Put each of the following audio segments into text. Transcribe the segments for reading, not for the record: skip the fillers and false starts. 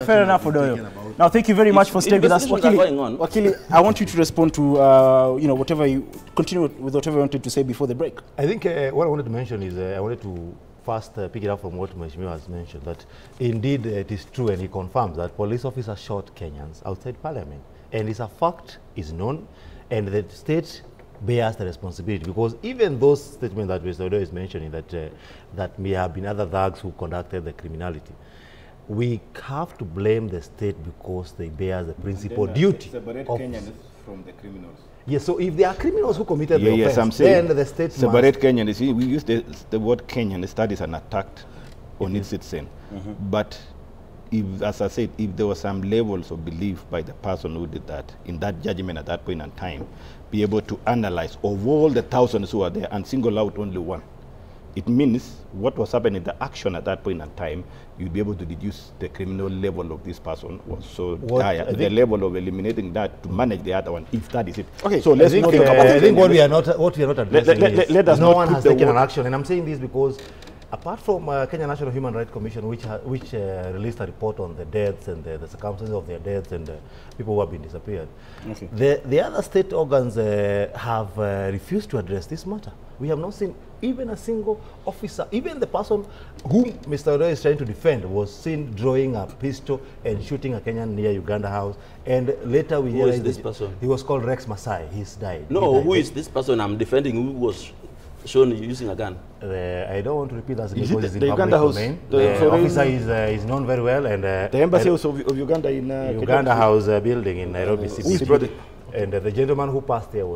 Fair enough, Odoyo. Now, thank you very much for staying with us. Wakili, I want you to respond to whatever you continue with whatever you wanted to say before the break. I think what I wanted to mention is I wanted to first pick it up from what Mheshimiwa has mentioned, that indeed it is true, and he confirms that police officers shot Kenyans outside Parliament, and it's a fact, is known, and the state bears the responsibility, because even those statements that Mr. Odoyo is mentioning, that may have been other thugs who conducted the criminality, we have to blame the state because they bear the principal duty. Separate Kenyans from the criminals. Yes, so if there are criminals who committed the offense, I'm saying then the state separate Kenyan. See, we use the word Kenyan, that is an attack on its citizen. But if, as I said, if there was some levels of belief by the person who did that, in that judgment at that point in time, be able to analyze of all the thousands who are there and single out only one, it means what was happening, the action at that point in time, you'd be able to deduce the criminal level of this person was so higher, the level of eliminating that to manage the other one, if that is it. Okay, so let's not talk about I think what we are not addressing is no one has taken an action, and I'm saying this because apart from Kenya National Human Rights Commission, which released a report on the deaths and the circumstances of their deaths and people who have been disappeared, the other state organs have refused to address this matter. We have not seen even a single officer, even the person whom Mr. Odoyo is trying to defend was seen drawing a pistol and shooting a Kenyan near Uganda House. And later we realized this person? He was called Rex Masai. He's died. No, who is this person I'm defending who was shown using a gun? I don't want to repeat that because it's in the public Uganda House domain. The officer is known very well, and the embassy of Uganda in Uganda House building in Nairobi City. And the gentleman who passed on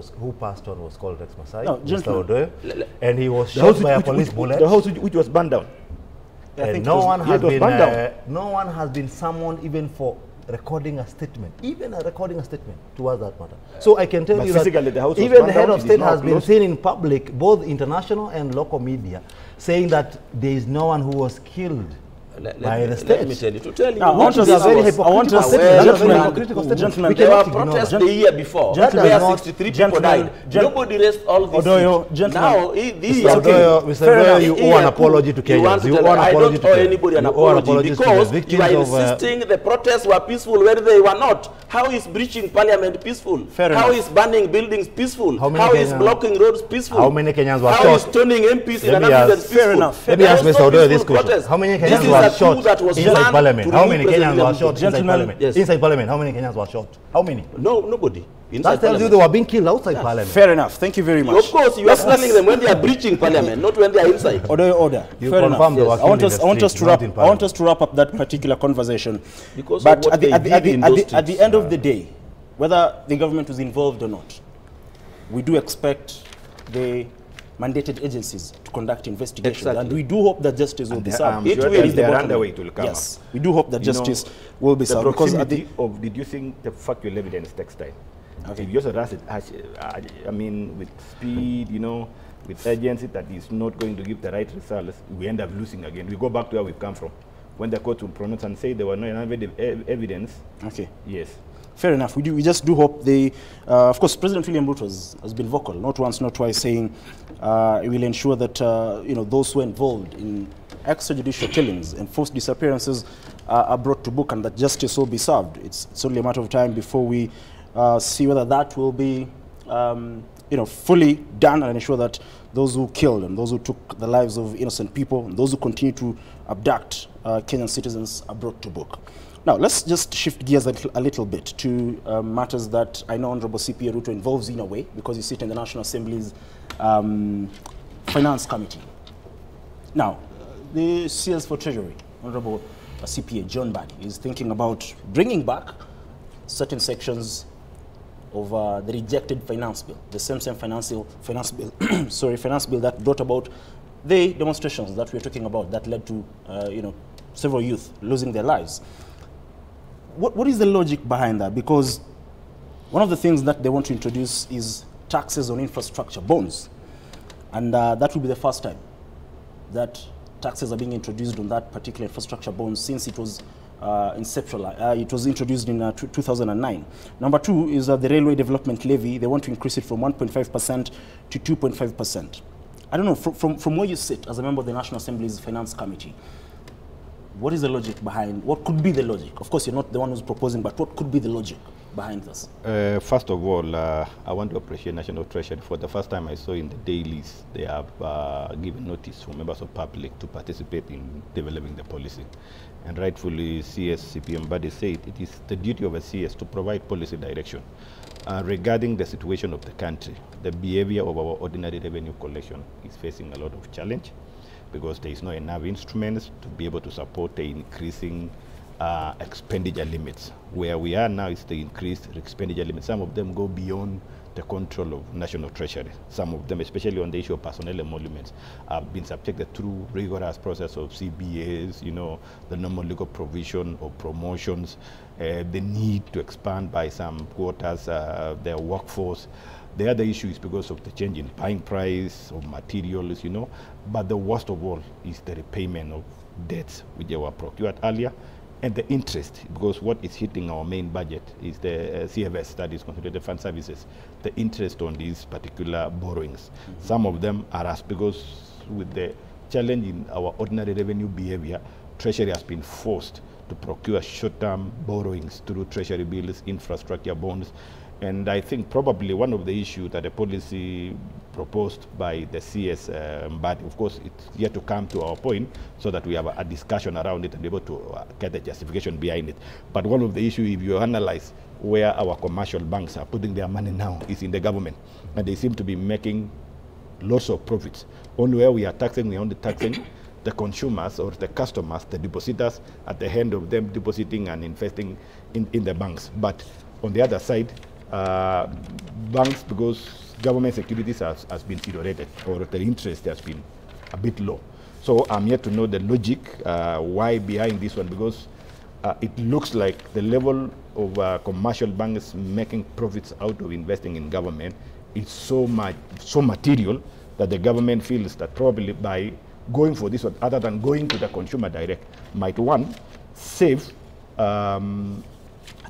was called Rex Masai, Mr. Odoyo, and he was shot by a police bullet. The house which was burned down. And no one has been summoned even for recording a statement, towards that matter. So I can tell you that even the head of state has been seen in public, both international and local media, saying that there is no one who was killed by the state. Let me tell you, to tell you, I want to gentlemen, there were protests the year before, where 63 people died. Nobody raised all this. Odoyo, now, Mr. Odoyo, you owe an apology to Kenyans. I don't owe anybody an apology because you are insisting the protests were peaceful when they were not. How is breaching parliament peaceful? How is burning buildings peaceful? How is blocking roads peaceful? How many Kenyans were shot? How is turning MPs in an ambulance peaceful? Let me ask Mr. Odoyo this question. How many Kenyans were shot inside Parliament? How many Kenyans were shot inside Parliament? Inside Parliament, how many Kenyans were shot? How many? No, nobody. That tells you they were being killed outside Parliament. Slamming enough. Thank you very much. Of course, you are slamming them when they are breaching Parliament, not when they are inside. Order. Fair enough. Yes. I want us to wrap up that particular conversation. Because but at the end of the day, whether the government was involved or not, we do expect the mandated agencies to conduct investigations, and we do hope that justice will be served. It will. If they are underway, it will come up. We do hope that justice will be served. Because deducing the factual evidence takes time. Okay. If you also rush it, I mean, with speed, with urgency that is not going to give the right results, we end up losing again. We go back to where we've come from. When the court will pronounce and say there were no enough evidence. Okay. Yes. Fair enough. We just do hope they, of course, President William Ruto has been vocal, not once, not twice, saying he will ensure that those who are involved in extrajudicial killings and forced disappearances are brought to book, and that justice will be served. It's only a matter of time before we see whether that will be, fully done, and ensure that those who killed and those who took the lives of innocent people and those who continue to abduct Kenyan citizens are brought to book. Now, let's just shift gears a little bit to matters that I know Honorable CPA Ruto involves in a way, because you sit in the National Assembly's Finance Committee. Now, the CS for Treasury, Honorable CPA John Mbadi, is thinking about bringing back certain sections of the rejected finance bill, the same finance bill, finance bill that brought about the demonstrations that we're talking about that led to, several youth losing their lives. What is the logic behind that? Because one of the things that they want to introduce is taxes on infrastructure bonds. And that will be the first time that taxes are being introduced on that particular infrastructure bond since it was it was introduced in 2009. Number two is the railway development levy. They want to increase it from 1.5% to 2.5%. I don't know, from where you sit as a member of the National Assembly's Finance Committee, What is the logic behind, what could be the logic? Of course, you're not the one who's proposing, but what could be the logic behind this? First of all, I want to appreciate National Treasury. For the first time I saw in the dailies, they have given notice for members of public to participate in developing the policy. And rightfully, CS CPM Mbadi said it is the duty of a CS to provide policy direction regarding the situation of the country. The behavior of our ordinary revenue collection is facing a lot of challenge because there is not enough instruments to be able to support the increasing expenditure limits. Where we are now is the increased expenditure limits. Some of them go beyond the control of National Treasury. Some of them, especially on the issue of personnel emoluments, have been subjected through rigorous process of CBAs, you know, the normal legal provision of promotions, the need to expand by some quarters their workforce. The other issue is because of the change in buying price of materials, you know, but the worst of all is the repayment of debts which were procured earlier, and the interest, because what is hitting our main budget is the CFS, that is Consolidated Fund Services, the interest on these particular borrowings. Some of them are asked because with the challenge in our ordinary revenue behavior, Treasury has been forced to procure short-term borrowings through Treasury bills, infrastructure bonds, and I think probably one of the issues that the policy proposed by the CS, but of course it's yet to come to our point so that we have a discussion around it and be able to get the justification behind it. But one of the issues, if you analyze where our commercial banks are putting their money now, is in the government. And they seem to be making lots of profits. Only where we are taxing, we are only taxing the consumers or the customers, the depositors, at the end of them depositing and investing in the banks. But on the other side, banks, because government securities has been eroded, or the interest has been a bit low. So I'm yet to know the logic why behind this one, because it looks like the level of commercial banks making profits out of investing in government is so material that the government feels that probably by going for this one, other than going to the consumer direct, might one save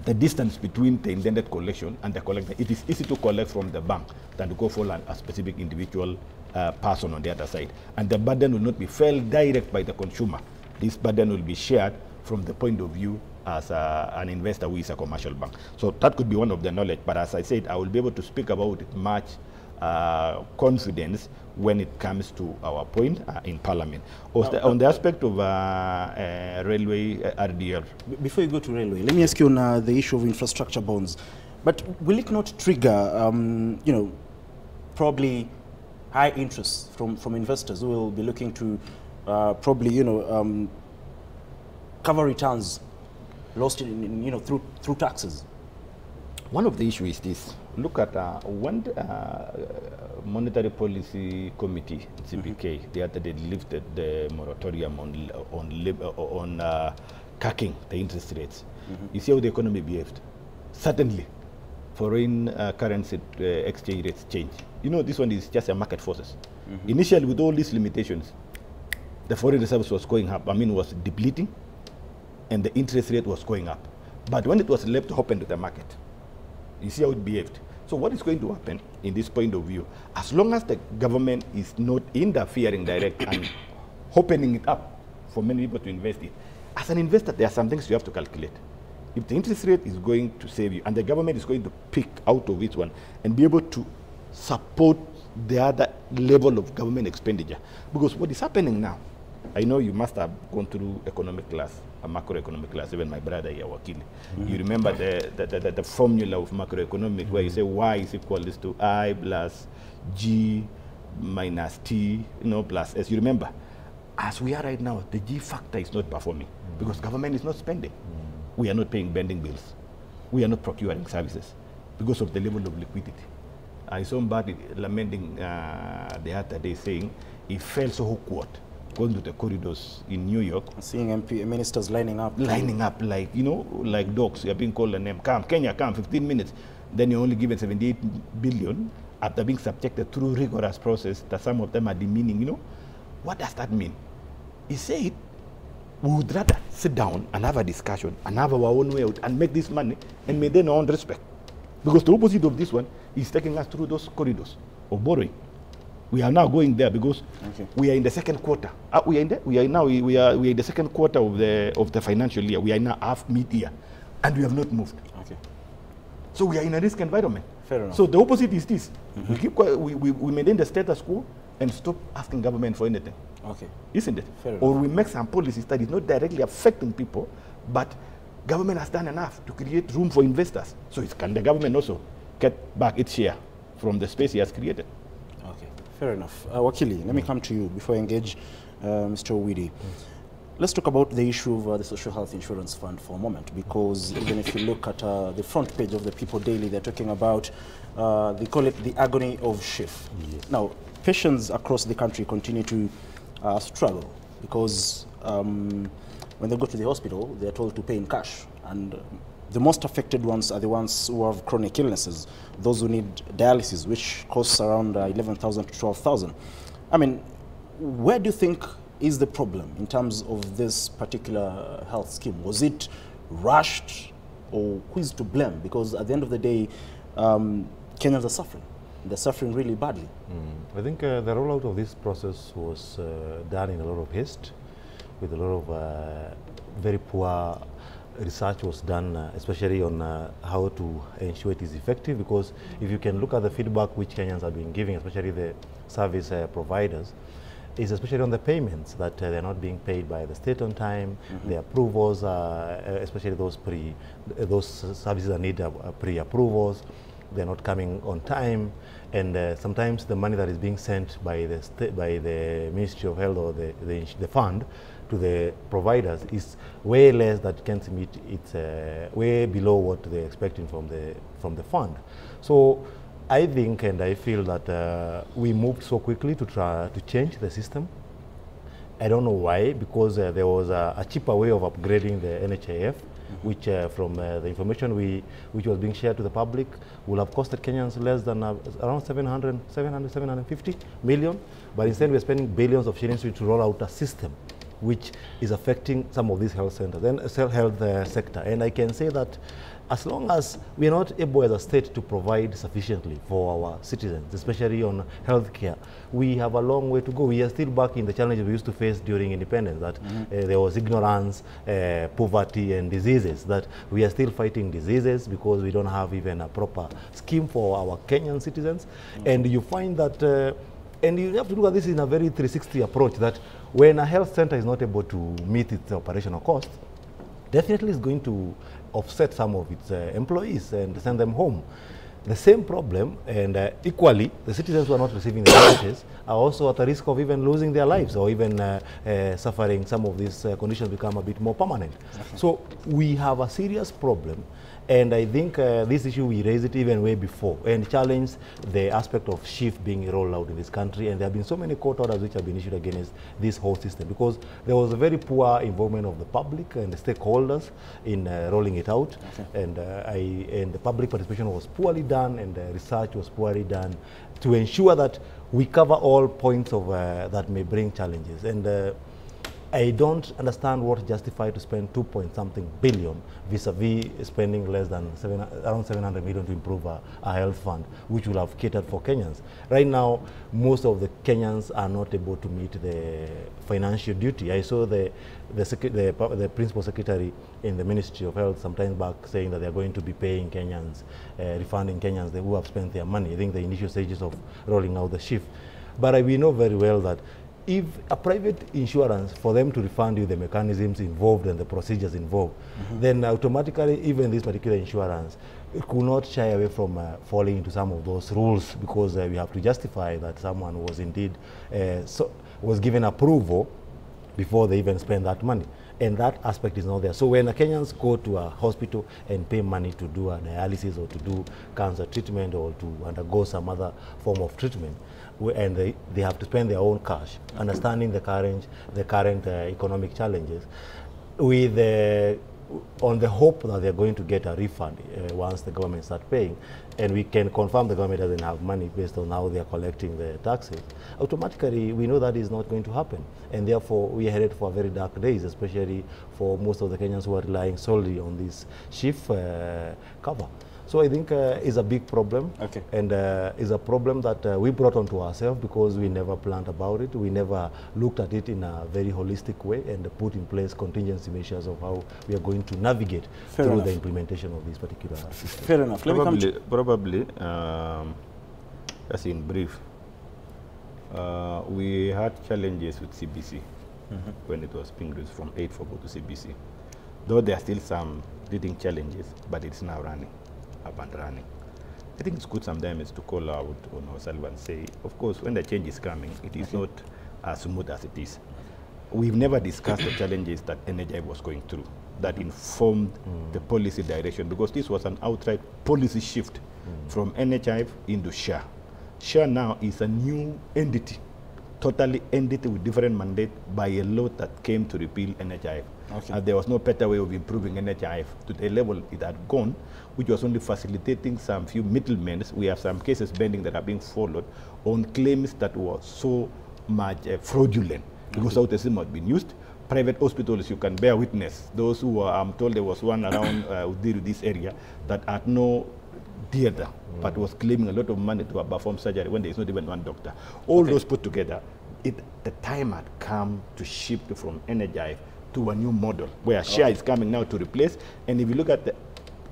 the distance between the intended collection and the collector. It is easy to collect from the bank than to go for a specific individual person on the other side. And the burden will not be felt direct by the consumer. This burden will be shared from the point of view as an investor who is a commercial bank. So that could be one of the knowledge. But as I said, I will be able to speak about it much confidence when it comes to our point in Parliament. On the aspect of railway RDL. Before you go to railway, let me ask you on the issue of infrastructure bonds. But will it not trigger, you know, probably high interest from investors who will be looking to probably, you know, cover returns lost in you know, through taxes? One of the issues is this. Look at one monetary policy committee, CBK, the other day lifted the moratorium on capping the interest rates. You see how the economy behaved. Certainly, foreign currency exchange rates change. You know, this one is just a market forces. Initially, with all these limitations, the foreign reserves was going up. I mean, was depleting, and the interest rate was going up. But when it was left open to the market, you see how it behaved. So what is going to happen in this point of view, as long as the government is not interfering direct and opening it up for many people to invest in, as an investor, there are some things you have to calculate. If the interest rate is going to save you and the government is going to pick out of each one and be able to support the other level of government expenditure, because what is happening now, I know you must have gone through economic class, a macroeconomic class, even my brother here, Wakili. You remember the formula of macroeconomic where you say Y is equal to I plus G minus T, you know, plus S. You remember? As we are right now, the G factor is not performing because government is not spending. We are not paying bending bills. We are not procuring services because of the level of liquidity. I saw Mbadi lamenting the other day saying it felt so awkward going to the corridors in New York. Seeing MP ministers lining up. Lining up like, you know, like dogs. You're being called a name. Come, Kenya, come, 15 minutes. Then you're only given 78 billion after being subjected through rigorous process that some of them are demeaning, you know. What does that mean? He said, we would rather sit down and have a discussion and have our own way out and make this money and maintain our own respect. Because the opposite of this one is taking us through those corridors of borrowing. We are now going there because we are in the second quarter. We are in the second quarter of the financial year. We are now half mid-year, and we have not moved. Okay. So we are in a risk environment. Fair enough. So the opposite is this: we maintain the status quo and stop asking government for anything. Okay. Isn't it? Fair Or enough. we make some policies that is not directly affecting people, but government has done enough to create room for investors. So can the government also get back its share from the space he has created? Okay, fair enough. Wakili, let me come to you before I engage Mr. Owidi. Let's talk about the issue of the Social Health Insurance Fund for a moment, because even if you look at the front page of the People Daily, they're talking about, they call it the agony of SHIF. Yes. Now, patients across the country continue to struggle because when they go to the hospital, they're told to pay in cash. And the most affected ones are the ones who have chronic illnesses, those who need dialysis, which costs around 11,000 to 12,000. I mean, where do you think is the problem in terms of this particular health scheme? Was it rushed, or who is to blame? Because at the end of the day, Kenyans are suffering. They're suffering really badly. I think the rollout of this process was done in a lot of haste, with a lot of very poor research was done, especially on how to ensure it is effective, because if you can look at the feedback which Kenyans have been giving, especially the service providers, is especially on the payments, that they're not being paid by the state on time, the approvals, especially those services that need pre-approvals, they're not coming on time, and sometimes the money that is being sent by the Ministry of Health or the fund to the providers is way less, that can't meet it's way below what they're expecting from the fund. So I think and I feel that we moved so quickly to try to change the system. I don't know why, because there was a cheaper way of upgrading the NHIF, which from the information which was being shared to the public will have costed Kenyans less than around 750 million. But instead we're spending billions of shillings to roll out a system which is affecting some of these health centers and health sector. And I can say that as long as we are not able as a state to provide sufficiently for our citizens, especially on healthcare, we have a long way to go. We are still back in the challenges we used to face during independence, that there was ignorance, poverty and diseases, that we are still fighting diseases because we don't have even a proper scheme for our Kenyan citizens. And you find that, and you have to look at this in a very 360 approach, that when a health center is not able to meet its operational costs, definitely is going to offset some of its employees and send them home. The same problem, and equally, the citizens who are not receiving the services are also at the risk of even losing their lives, or even suffering. Some of these conditions become a bit more permanent. Okay. So we have a serious problem, and I think this issue, we raised it even way before and challenged the aspect of SHIF being rolled out in this country, and there have been so many court orders which have been issued against this whole system, because there was a very poor involvement of the public and the stakeholders in rolling it out. Okay. And the public participation was poorly done, and the research was poorly done to ensure that we cover all points of that may bring challenges. And I don't understand what justified to spend 2-point-something billion vis-a-vis spending less than around 700 million to improve a health fund, which will have catered for Kenyans. Right now, most of the Kenyans are not able to meet the financial duty. I saw the principal secretary in the Ministry of Health sometime back saying that they are going to be paying Kenyans, refunding Kenyans who have spent their money. I think the initial stages of rolling out the SHIF. But we know very well that if a private insurance, for them to refund you the mechanisms involved and the procedures involved, then automatically even this particular insurance could not shy away from falling into some of those rules, because we have to justify that someone was indeed was given approval before they even spend that money. And that aspect is not there. So when Kenyans go to a hospital and pay money to do a dialysis or to do cancer treatment or to undergo some other form of treatment, and they have to spend their own cash, understanding the current economic challenges, with on the hope that they're going to get a refund once the government starts paying, and we can confirm the government doesn't have money based on how they're collecting the taxes, automatically we know that is not going to happen. And therefore we are headed for very dark days, especially for most of the Kenyans who are relying solely on this SHIF cover. So I think it's a big problem, and it's a problem that we brought onto ourselves because we never planned about it. We never looked at it in a very holistic way and put in place contingency measures of how we are going to navigate through the implementation of this particular system. Fair enough. Probably, as in brief, we had challenges with CBC when it was being raised from 844 to CBC. Though there are still some leading challenges, but it's now running, up and running. I think it's good sometimes to call out on ourselves and say, of course, when the change is coming, it is not as smooth as it is. We've never discussed the challenges that NHIF was going through that informed the policy direction, because this was an outright policy shift from NHIF into SHA. SHA now is a new entity, totally entity with different mandate by a law that came to repeal NHIF. There was no better way of improving NHIF to the level it had gone, which was only facilitating some few middlemen. We have some cases pending that are being followed on claims that were so much fraudulent because how the system had been used. Private hospitals, you can bear witness. Those who were, I'm told there was one around this area that had no theater, but was claiming a lot of money to perform surgery when there is not even one doctor. All those put together, the time had come to shift from NHIF to a new model where SHA is coming now to replace. And if you look at the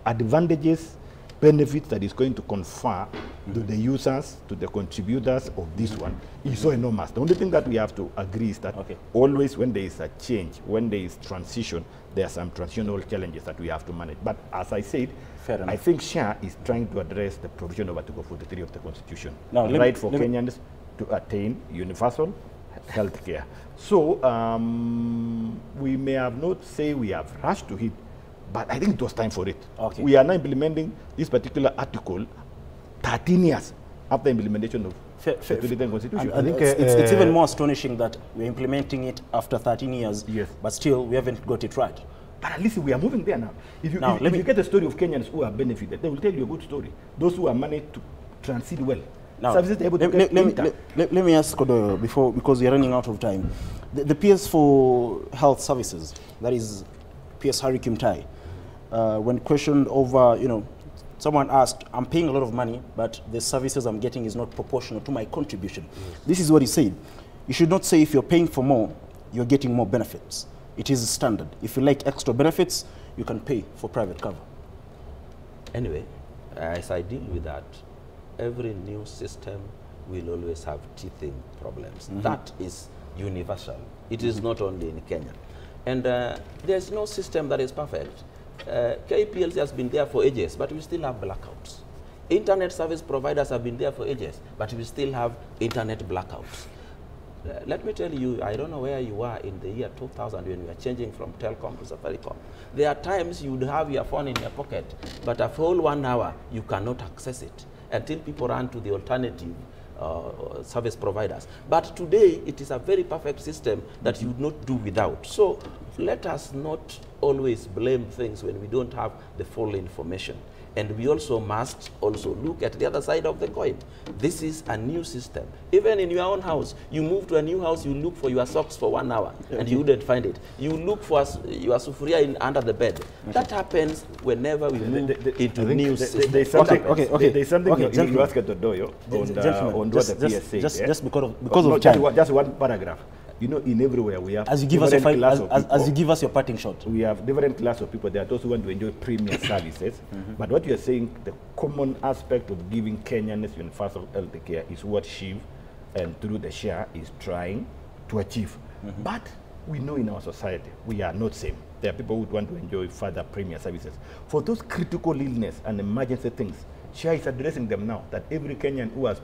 advantages, benefits that is going to confer to the users, to the contributors of this one, is so enormous. The only thing that we have to agree is that always when there is a change, when there is transition, there are some transitional challenges that we have to manage. But as I said, I think SHA is trying to address the provision of Article 43 of the Constitution, right for Kenyans to attain universal health care. So we may have not say we have rushed to it, but I think it was time for it. We are now implementing this particular article 13 years after implementation of the 2010 Constitution. I think it's even more astonishing that we're implementing it after 13 years, but still we haven't got it right. But at least we are moving there now. If you get the story of Kenyans who are benefited, they will tell you a good story. Those who are managed to transit well. Now, let me ask Kodoyo before, because we are running out of time. The PS for Health Services, that is PS Harry Kimtai, when questioned over, someone asked, I'm paying a lot of money, but the services I'm getting is not proportional to my contribution. This is what he said. You should not say if you're paying for more, you're getting more benefits. It is standard. If you like extra benefits, you can pay for private cover. Anyway, as I deal with that, every new system will always have teething problems. That is universal. It is not only in Kenya. And there's no system that is perfect. KPLC has been there for ages, but we still have blackouts. Internet service providers have been there for ages, but we still have internet blackouts. Let me tell you, I don't know where you were in the year 2000 when we were changing from Telcom to Safaricom. There are times you would have your phone in your pocket, but a whole 1 hour you cannot access it until people run to the alternative service providers. But today, it is a very perfect system that you would not do without. So let us not always blame things when we don't have the full information. And we also must also look at the other side of the coin. This is a new system. Even in your own house, you move to a new house, you look for your socks for 1 hour, and you wouldn't find it. You look for your sufuria under the bed. That happens whenever we move into new systems. There's something, there's something you ask at Kodoyo on what the PS says. Just because of time. Just one paragraph. In everywhere we have as you give us your parting shot. We have different class of people. There are those who want to enjoy premium services. But what you are saying, the common aspect of giving Kenyans universal health care is what SHIV and through the SHA is trying to achieve. But we know in our society, we are not same. There are people who want to enjoy further premium services. For those critical illness and emergency things, SHA is addressing them now, that every Kenyan who has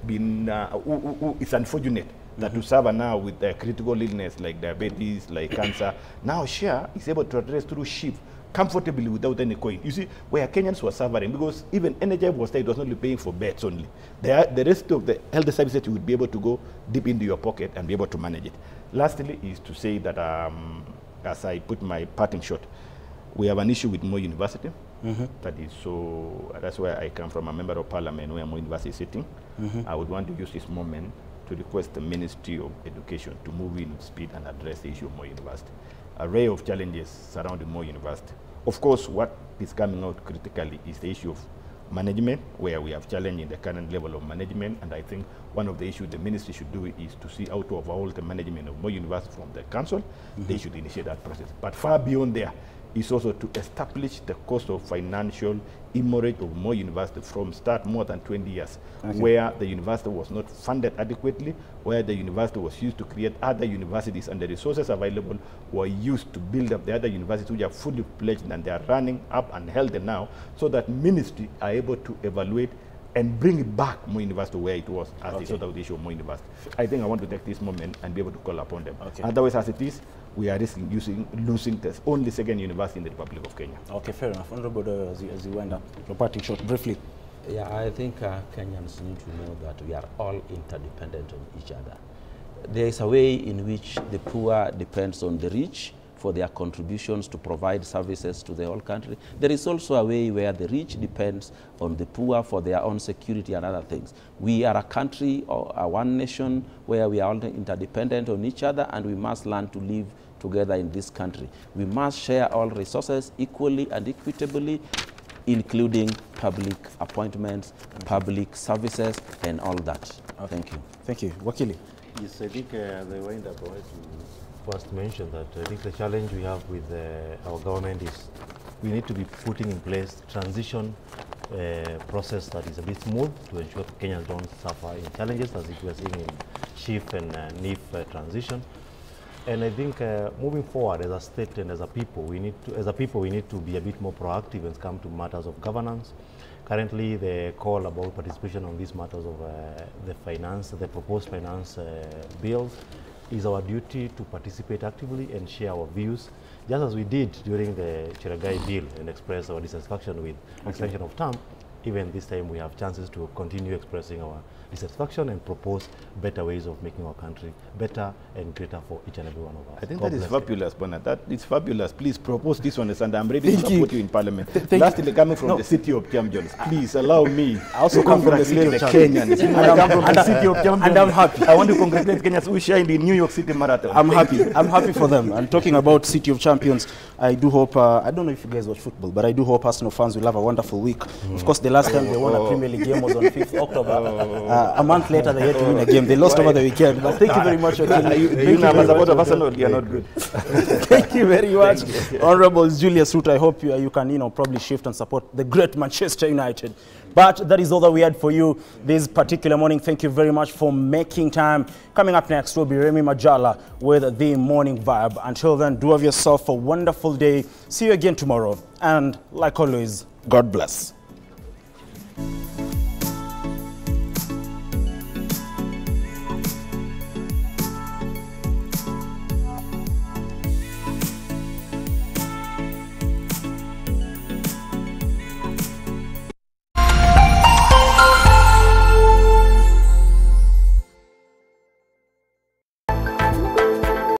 been, who is unfortunate, that to suffer now with critical illness like diabetes, like cancer, now SHA is able to address through SHIV comfortably without any coin. You see, where Kenyans were suffering, because even NHIF was there, it was only paying for beds only. The rest of the health services, you would be able to go deep into your pocket and be able to manage it. Lastly is to say that, as I put my parting shot, we have an issue with Moi University. That is that's where I come from, a member of parliament where Moi University is sitting. I would want to use this moment to request the Ministry of Education to move in with speed and address the issue of Moi University. Array of challenges surrounding Moi University. Of course, what is coming out critically is the issue of management, where we have challenge in the current level of management, and I think one of the issues the ministry should do is to see how to overhaul the management of Moi University from the council. They should initiate that process. But far beyond there is also to establish the cost of financial hemorrhage of Moi University from start more than 20 years, where the university was not funded adequately, where the university was used to create other universities, and the resources available were used to build up the other universities which are fully pledged and they are running up and healthy now, so that ministry are able to evaluate and bring it back Moi University where it was as the sort of the issue of Moi University. I think I want to take this moment and be able to call upon them. Otherwise, as it is, we are risking losing the only second university in the Republic of Kenya. Okay, fair enough. Honorable, as you wind up, your parting shot briefly. Yeah, I think Kenyans need to know that we are all interdependent on each other. There is a way in which the poor depends on the rich for their contributions to provide services to the whole country. There is also a way where the rich depends on the poor for their own security and other things. We are a country or one nation where we are all interdependent on each other, and we must learn to live together in this country. We must share all resources equally and equitably, including public appointments, public services, and all that. Thank you. Thank you. Wakili. Yes, I think the wind up first mentioned that I think the challenge we have with our government is we need to be putting in place transition process that is a bit smooth to ensure Kenyans don't suffer in challenges as we are seeing in SHIF and NIF transition. And I think moving forward as a state and as a people, we need to be a bit more proactive when it comes to matters of governance. Currently, the call about participation on these matters of the proposed finance bills, is our duty to participate actively and share our views, just as we did during the Chiragai bill and express our dissatisfaction with extension of term. Even this time we have chances to continue expressing our dissatisfaction and propose better ways of making our country better and greater for each and every one of us. I think that is fabulous, Bona. That is fabulous. Please propose this one, and I'm ready to support you in Parliament. Lastly, coming from the city of Champions, please allow me I also come from the city of Kenyans. I come from the city of Champions. And I'm happy. I want to congratulate Kenyans who shined in New York City Marathon. I'm happy. I'm happy for them. And talking about City of Champions, I do hope, I don't know if you guys watch football, but I do hope Arsenal fans will have a wonderful week. Of course, the last time they won a Premier League game was on 5th October. A month later, they had to win a game. They lost over the weekend. But thank you very much. You are not good. Thank you very much. Honorable Julius Ruto, I hope you can probably shift and support the great Manchester United. But that is all that we had for you this particular morning. Thank you very much for making time. Coming up next will be Remy Majala with the Morning Vibe. Until then, do have yourself a wonderful day. See you again tomorrow. And like always, God bless.